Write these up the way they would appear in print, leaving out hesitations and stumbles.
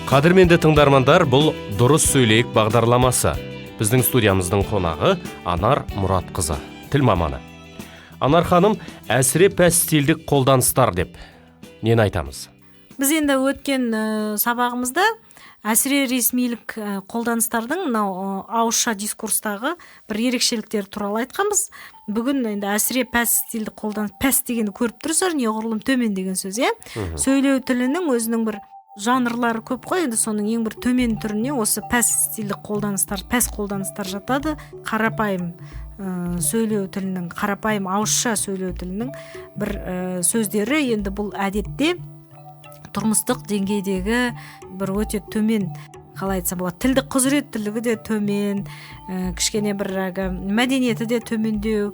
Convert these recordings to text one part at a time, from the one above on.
Қадірменді тыңдармандар, бұл дұрыс сөйлейік бағдарламасы. Біздің студиямыздың қонағы Анар Мұратқызы, тіл маманы. Анар ханым, әсіре-пәс стильдік қолданыстар деп нені айтамыз? Біз енді өткен сабағымызда әсіре ресмилік қолданыстардың ауызша дискурстағы бір ерекшеліктер туралы айтқанбыз. Бүгін енді әсіре-пәс стильдік қолданыс, пәс дегенді көріп тұрсыздар, неғұрлым төмен деген сөз, сөйлеу тілінің өзінің бір жанрлары көп қой, енді соның ең бір төмен түріне осы пәс стильдік қолданыстар, пәс қолданыстар жатады. Қарапайым сөйлеу тілінің, қарапайым ауызша сөйлеу тілінің бір сөздері, енді бұл әдетте тұрмыстық деңгейдегі бір өте төмен, қалай айтсам болады, тілдік құзыреттілігі де төмен, кішкене бір мәдениеті де төмендеу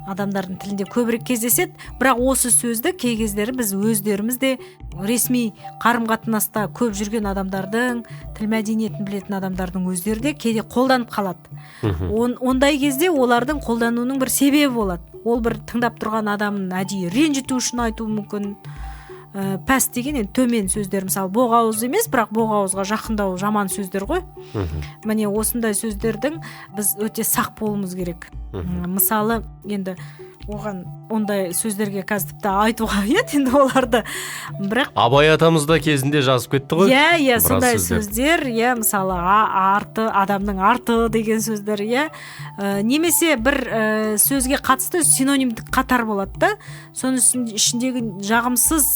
адамдардың тілінде көбірек кездеседі. Бірақ осы сөзді кей кездері біз өздеріміз де ресми қарым-қатынаста көп жүрген адамдардың, тіл мәдениетін білетін адамдардың өздері де кейде қолданып қалады. Ондай кезде олардың қолдануының бір себебі болады. Ол бір тыңдап тұрған адамын әдейі ренжіту үшін айтуы мүмкін. Пәс деген енді төмен сөздер, мысалы боғауыз емес, бірақ боғауызға жақындау жаман сөздер ғой. Міне осындай сөздердің біз өте сақ болуымыз керек. Мысалы енді оған ондай сөздерге қазір тіпті айтуға енді оларды, бірақ Абай атамыз да кезінде жазып кетті ғой. Иә, сондай сөздер, мысалы арты, адамның арты деген сөздер, немесе бір сөзге қатысты синонимдік қатар болады да, соның ішіндегі жағымсыз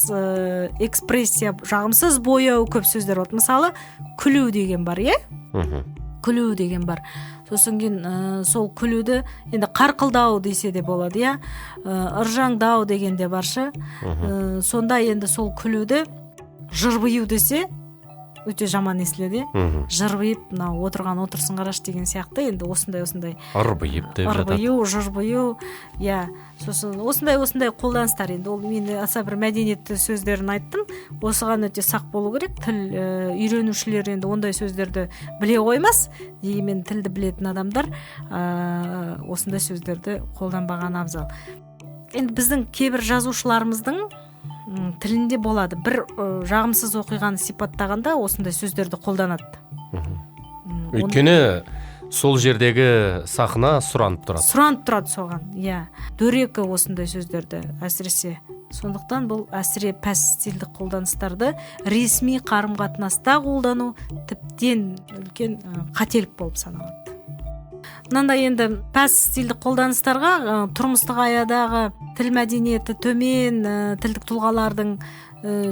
экспрессия, жағымсыз бояу көп сөздер болады. Мысалы күлу деген бар, күлу деген бар. Сосын кейін сол күлуді енді қарқылдау десе де болады, ыржаңдау деген де баршы. Сонда енді сол күлуді жырбию десе өте жаман естіледі. Жырбиып, мынау отырған отырсын қараш деген сияқты, енді осындай ырбиып деп жатады. Ырбию, жырбию, сосын осындай қолданыстар. Енді ол мен аса бір мәдениетті сөздерін айттым. Осыған өте сақ болу керек. Тіл үйренушілер енді ондай сөздерді біле қоймас. Дегенмен тілді білетін адамдар осындай сөздерді қолданбаған абзал. Енді біздің кейбір жазушыларымыздың тілінде болады. Бір жағымсыз оқиғаны сипаттағанда осындай сөздерді қолданады. Өйткені сол жердегі сахна сұранып тұрады. Сұранып тұрады соған, дөрекі осындай сөздерді әсіресе. Сондықтан бұл әсіре пәс стильдік қолданыстарды ресми қарым-қатынаста қолдану тіптен үлкен қателік болып саналады. Мынандай енді пәс стильдік қолданыстарға тұрмыстық аядағы тіл мәдениеті төмен тілдік тұлғалардың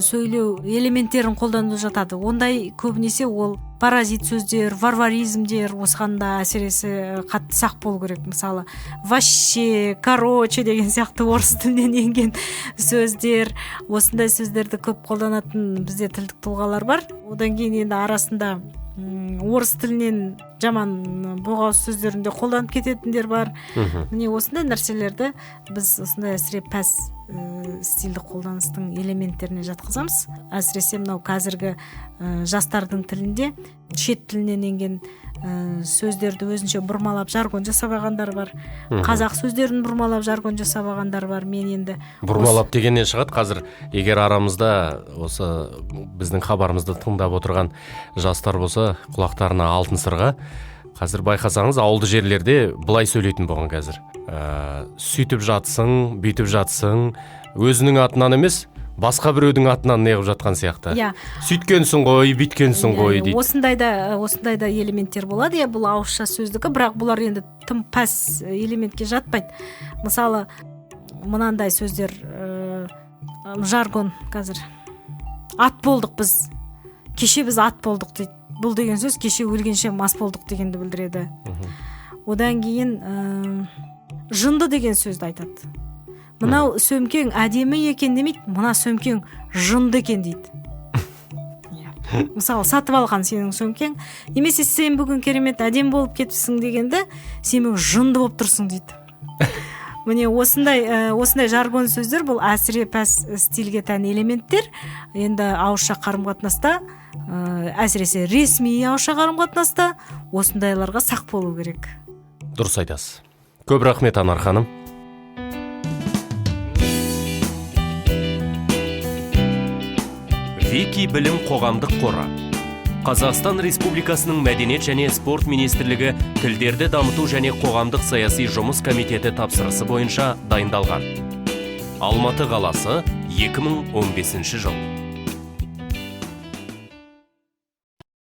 сөйлеу элементтерін қолданып жатады. Ондай көбінесе ол паразит сөздер, варваризмдер, осыған да әсіресе қатты сақ болу керек. Мысалы вообще, короче деген сияқты орыс тілінен енген сөздер, осындай сөздерді көп қолданатын бізде тілдік тұлғалар бар. Одан кейін енді арасында орыс тілінен жаман боғауыз сөздерінде қолданып кететіндер бар. Міне осындай нәрселерді біз осындай әсіре пәс стильдік қолданыстың элементтеріне жатқызамыз. Әсіресе мынау қазіргі жастардың тілінде шет тілінен енген сөздерді өзінше бұрмалап жаргон жасап алғандар бар. Қазақ сөздерін бұрмалап жаргон жасап алғандар бар. Мен енді бұрмалап дегеннен шығады. Қазір егер арамызда осы біздің хабарымызды тыңдап отырған жастар болса, құлақтарына алтын сырға, қазір байқасаңыз ауылды жерлерде былай сөйлейтін болған қазір. Сөйтіп жатсың, бүйтіп жатсың, өзінің атынан емес, басқа біреудің атынан неғып жатқан сияқты. Сөйткенсің ғой, бүйткенсің ғой дейді. Осындай да элементтер болады. Бұл ауызша сөздікі, бірақ бұлар енді тым пәс элементке жатпайды. Мысалы, мынандай сөздер, жаргон қазір. Ат болдық біз. Кеше біз ат болдық дейді. Бұл деген сөз кеше өлгенше мас болдық дегенді білдіреді. Одан кейін жынды деген сөзді айтады. Мынау сөмкең әдемі екен демейді, мына сөмкең жынды екен дейді. Мысалы, сатып алған сенің сөмкең, немесе сен бүгін керемет әдем болып кетіпсің дегенде, сен бүгін жынды болып тұрсың дейді. Міне осындай жаргон сөздер бұл әсіре пәс стильге тән элементтер. Енді ауызша қарым-қатынаста, әсіресе ресми ауызша қарым-қатынаста осындайларға сақ болу керек. Дұрыс айтасыз. Көп рахмет, Анар ханым. Вики білім қоғамдық қоры. Қазақстан Республикасының Мәдениет және спорт министрлігі тілдерді дамыту және қоғамдық саяси жұмыс комитеті тапсырысы бойынша дайындалған. Алматы қаласы, 2015 жыл.